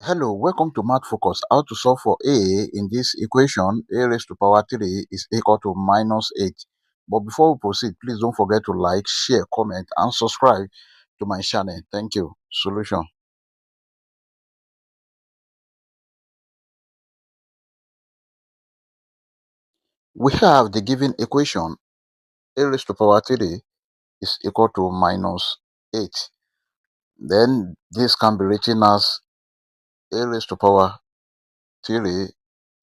Hello, welcome to Math Focus. How to solve for a in this equation. A raised to power 3 is equal to minus 8. But before we proceed, please don't forget to like, share, comment, and subscribe to my channel. Thank you. Solution. We have the given equation. A raised to power 3 is equal to minus 8. Then this can be written as a raised to power 3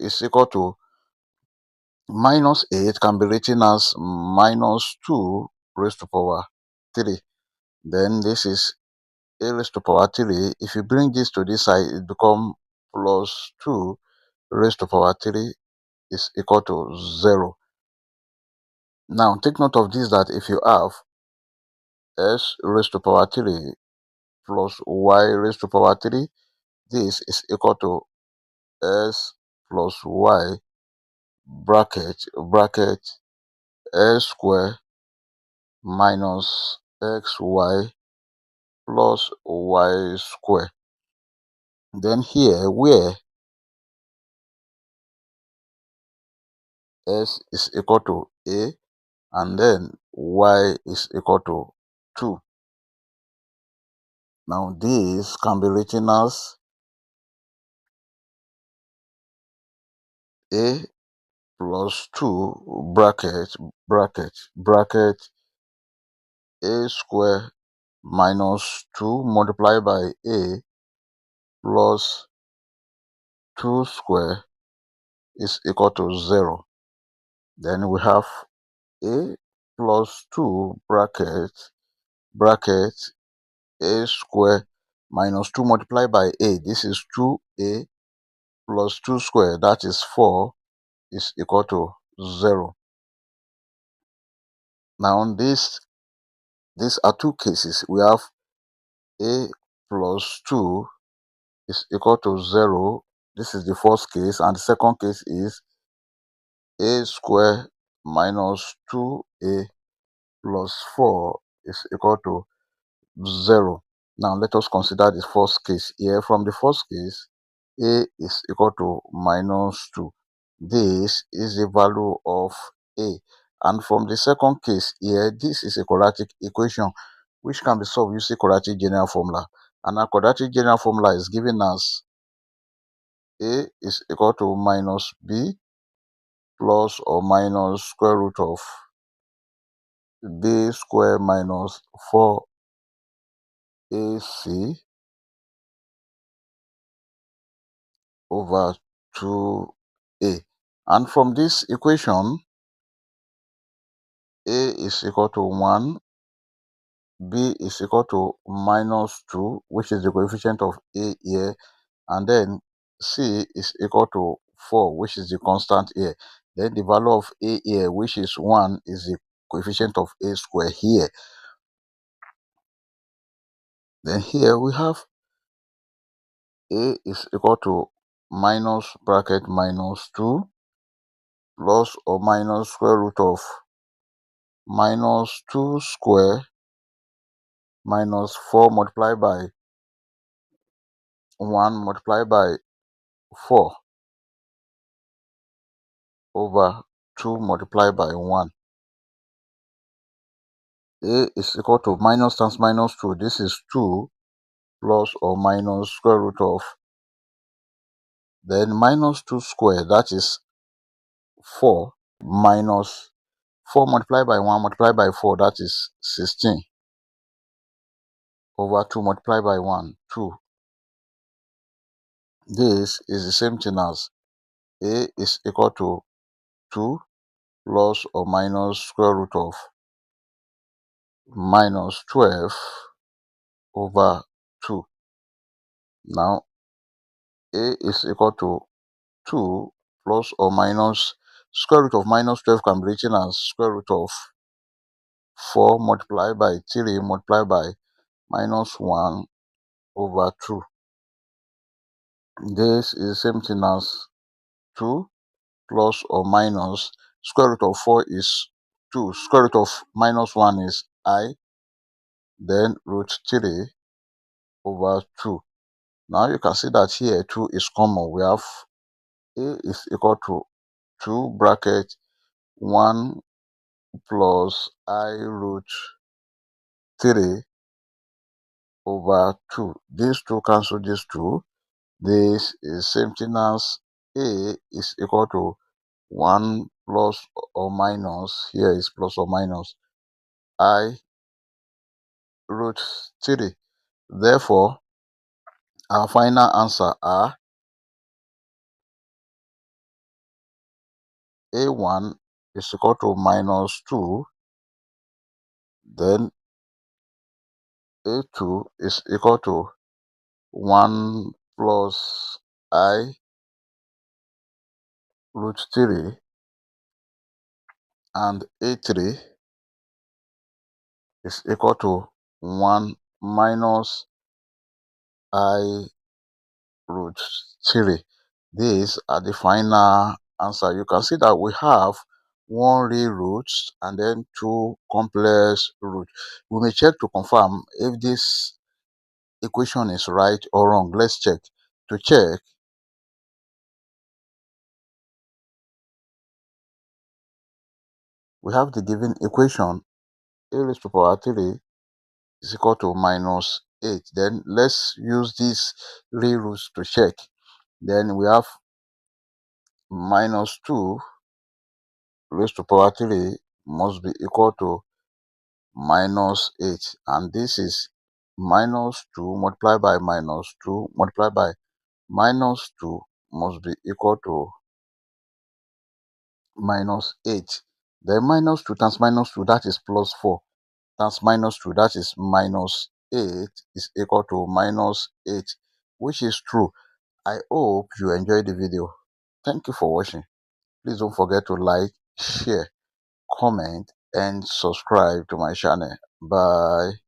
is equal to minus 8 can be written as minus 2 raised to power 3. Then this is a raised to power 3. If you bring this to this side, it becomes plus 2 raised to power 3 is equal to 0. Now take note of this, that if you have s raised to power 3 plus y raised to power 3, this is equal to s plus y bracket s square minus xy plus y square. Then here, where s is equal to a and then y is equal to 2. Now this can be written as a plus 2 bracket a square minus 2 multiplied by a plus 2 square is equal to 0. Then we have a plus 2 bracket a square minus 2 multiplied by a. This is 2a plus 2 square, that is 4, is equal to 0. Now these are two cases. We have a plus 2 is equal to 0. This is the first case, and the second case is a square minus 2a plus 4 is equal to 0. Now let us consider the first case here. From the first case, a is equal to minus 2. This is the value of a. And from the second case here, this is a quadratic equation which can be solved using quadratic general formula. And our quadratic general formula is given as a is equal to minus b plus or minus square root of b square minus 4ac over 2a. And from this equation, a is equal to 1, b is equal to minus 2, which is the coefficient of a here, and then c is equal to 4, which is the constant here. Then the value of a here, which is 1, is the coefficient of a square here. Then here we have a is equal to minus bracket minus 2 plus or minus square root of minus 2 square minus 4 multiplied by 1 multiplied by 4 over 2 multiplied by 1. A is equal to minus times minus 2. This is 2 plus or minus square root of, then minus 2 square, that is 4, minus 4 multiplied by 1 multiplied by 4, that is 16, over 2 multiplied by 1, 2. This is the same thing as a is equal to 2 plus or minus square root of minus 12 over 2. Now a is equal to 2 plus or minus square root of minus 12 can be written as square root of 4 multiplied by 3 multiplied by minus 1 over 2. This is the same thing as 2 plus or minus square root of 4 is 2. Square root of minus 1 is I. Then root 3 over 2. Now you can see that here 2 is common. We have a is equal to 2 bracket 1 plus I root 3 over 2. These two cancel these two. This is same thing as a is equal to 1 plus or minus, here is plus or minus, I root 3. Therefore, our final answer are a1 is equal to minus 2, then a2 is equal to 1 plus I root 3, and a3 is equal to 1 minus I root 3. These are the final answer. You can see that we have one real root and then two complex roots. We may check to confirm if this equation is right or wrong. Let's check. To check, we have the given equation a raised to power 3 is equal to minus 8. Then let's use these real roots to check. Then we have minus 2 raised to power 3 must be equal to minus 8, and this is minus 2 multiplied by minus 2 multiplied by minus 2 must be equal to minus 8. Then minus 2 times minus 2, that is plus 4, times minus 2, that is minus 8, is equal to minus 8, which is true. I hope you enjoyed the video. Thank you for watching. Please don't forget to like, share, comment, and subscribe to my channel. Bye.